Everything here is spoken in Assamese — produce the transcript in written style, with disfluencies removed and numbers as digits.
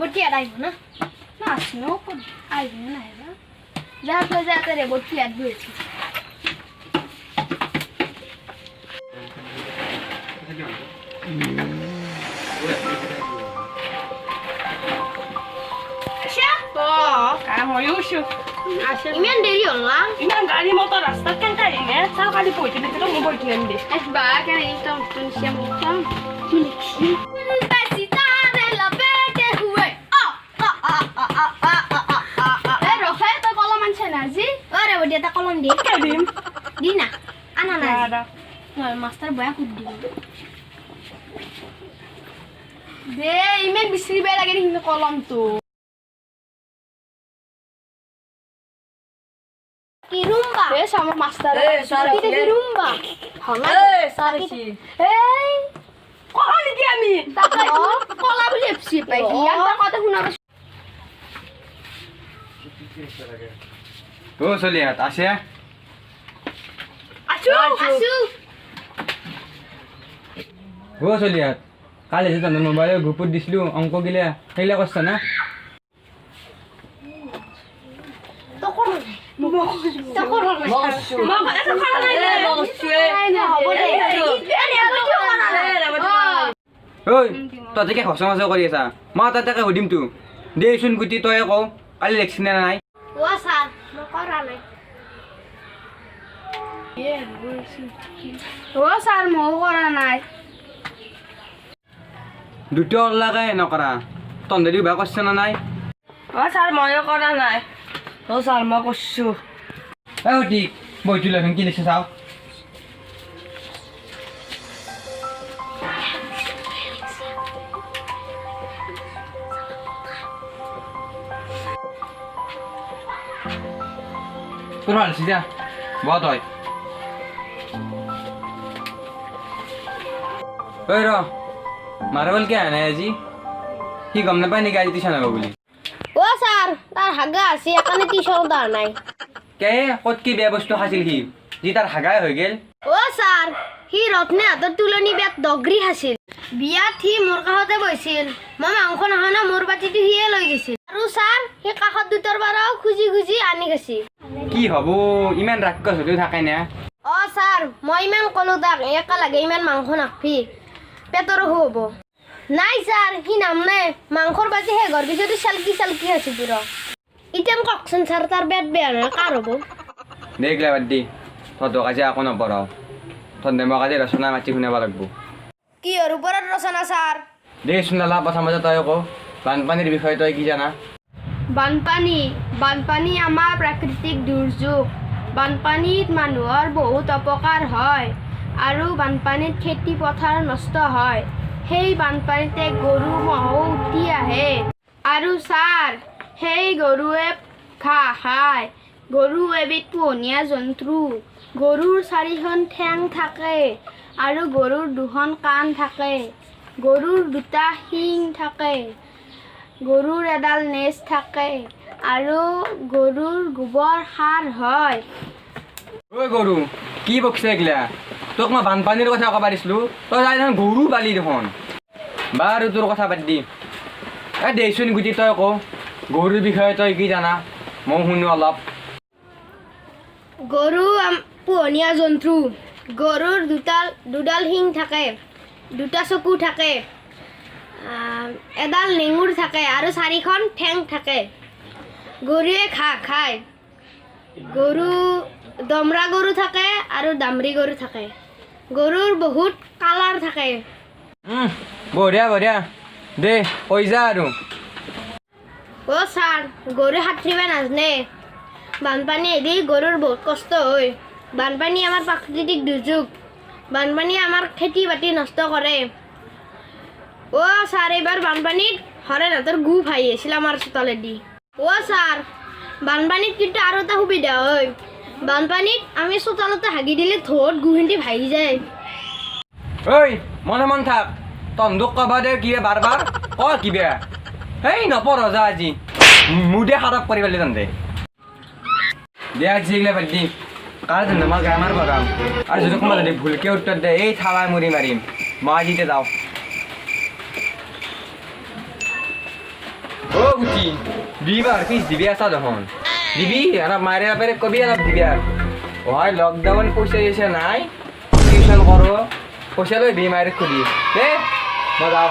বটি আইব না না আসনো আইব না আইবা যা তো যাতে রে বটি আইব হয়েছে ইমান দেৰি হ'ল না ইমান গাড়ী মটৰ ৰাস্তাত কেনেকৈ আহিলে চাল কালি পঢ়ি দিলে মই বহি থৈ দে বা কেনে একদম চিয়াম একদম কি লিখছি বেচিতাৰে লবেকে হুৱে এ ৰখে তই কলম আনছে না আজি অৰে বডি এটা কলম দি কে দিম দি না আনা না মই মাষ্টাৰ বয়া কুট দিম দে ইমান বিচৰিব লাগে নি কলমটো Kirumba. Sama master. Kita kirumba. Hangat. Sarisi. Kok lagi kami? Tak kau. Kau lalu lepsi pagi. Yang tak kau tu nak. Oh, so lihat, Asia. Asu. Asu. Oh, so lihat. Kali itu tanda mobile guput di situ, angko gila. Hela kau sana. Oi, tadi ke kosong masuk kau sa. Mau tadi ke hudim tu. Dia sun kuti tu ya kau. Kali leksi nai. Wah sar, mau koran nai. Wah sar mau koran nai. Duta Allah kaya nak kora. Ton dari bagus sana nai. Wah sar mau koran nai. Oh sar mau kosu. Oh dik, boleh jual mungkin leksi sao. Kurang sih dia, buat toy. Ro, marvel क्या है ना जी? ही गम न पानी गाड़ी तीसरा ना बोली. Wah sar, tar haga sih akan tisau dar nai. क्या खुद की बेबस्तु हासिल की जितार हगाय हो गेल ও স্যার হি রত্নে হাতত তুলনি বেত দগরি হাসিল বিয়াত হি মোর কাষতে বইছিল মই মাংস নাখানা মোর বাটিটো হিয়ে লৈ গৈছিল আৰু স্যাৰ হি কাষত দুটৰ বাৰাও খুজি খুজি আনি গৈছি কি হব ইমান ৰাক্ষস হৈ থাকে না ও স্যাৰ মই ইমান কলো তাক একা লাগে ইমান মাংস নাখবি পেটৰ হ'ব নাই স্যাৰ হি নামনে মাংসৰ বাজি হে ঘৰ পিছতে চালকি চালকি আছে পুৰা ইতেম ককচোন স্যাৰ তাৰ পেট বেয়া না কাৰ হ'ব দেখ লে বাদ দি তত কাজে আকো নপৰাও তন্দে মই কাজে ৰচনা মাতি শুনাব লাগিব কি আৰু ওপৰত ৰচনা স্যাৰ দে শুনালা প্ৰথম মাজত তই কও বানপানীৰ বিষয়ে তই কি জানা বানপানী আমাৰ প্ৰাকৃতিক দুৰ্যোগ বানপানীত মানুহৰ বহুত অপকাৰ হয় আৰু বানপানীত খেতি পথাৰ নষ্ট হয় সেই বানপানীতে গৰু মহো উঠি আহে আৰু স্যাৰ সেই গৰুৱে ঘাঁহ খায় গৰু এবিধ পোহনীয়া জন্তু গৰুৰ চাৰিখন ঠেং থাকে আৰু গৰুৰ দুখন কাণ থাকে গৰুৰ দুটা শিং থাকে গৰুৰ এডাল নেজ থাকে আৰু গৰুৰ গোবৰ সাৰ হয় ঐ গৰু কি বকিছে এগলা তোক মই বানপানীৰ কথা ক'ব পাৰিছিলো তই যাই গৰু বালি দেখোন বাৰু তোৰ কথা বাদ দি দেচোন গুটি তই ক গৰুৰ বিষয়ে তই কি জানা মই শুনো অলপ গৰু পোহনীয়া জন্তু গৰুৰ দুডাল শিং থাকে দুটা চকু থাকে এডাল নেঙুৰ থাকে আৰু চাৰিখন ঠেং থাকে গৰুৱে ঘাঁহ খায় গৰু দমৰা গৰু থাকে আৰু দামৰি গৰু থাকে গৰুৰ বহুত কালাৰ থাকে বঢ়িয়া বঢ়িয়া দে কৈ যা আৰু ও স্যার গরু সাঁতরিব নাজনে বানপানী এদি গরুর বহুত কষ্ট হয় বানপানী আমার প্রাকৃতিক দুর্যোগ বানপানী আমার খেতি বাতি নষ্ট করে ও স্যার এবার বানপানীত হরেন হাতর গু ভাই আছিল আমার চোতালে দি ও স্যার বানপানীত কিন্তু আর এটা সুবিধা হয় বানপানীত আমি চোতালতে হাগি দিলে ধোত গুহিন্দি ভাই যায় ঐ মনে মন থাক তন্দুক কবা দে কি বাৰবাৰ ক কিবা হেই নপঢ় যা আজি মুদে খাৰাপ কৰি পেলি তন্দে দে আজি এগিলা বাদ দি কাৰ জানো মই গ্ৰামাৰ বগাম আৰু যদি কোনোবা যদি ভুলকে উত্তৰ দে এই থাৱাই মুৰি মাৰিম মই আজিতে যাওঁ গুচি দিবি আর ফিস দিবি আসা তখন দিবি আর মায়ের ব্যাপারে কবি আর দিবি আর হয় লকডাউন পয়সা এসে নাই টিউশন করো পয়সা লই বি মায়ের খুদি দে মজাও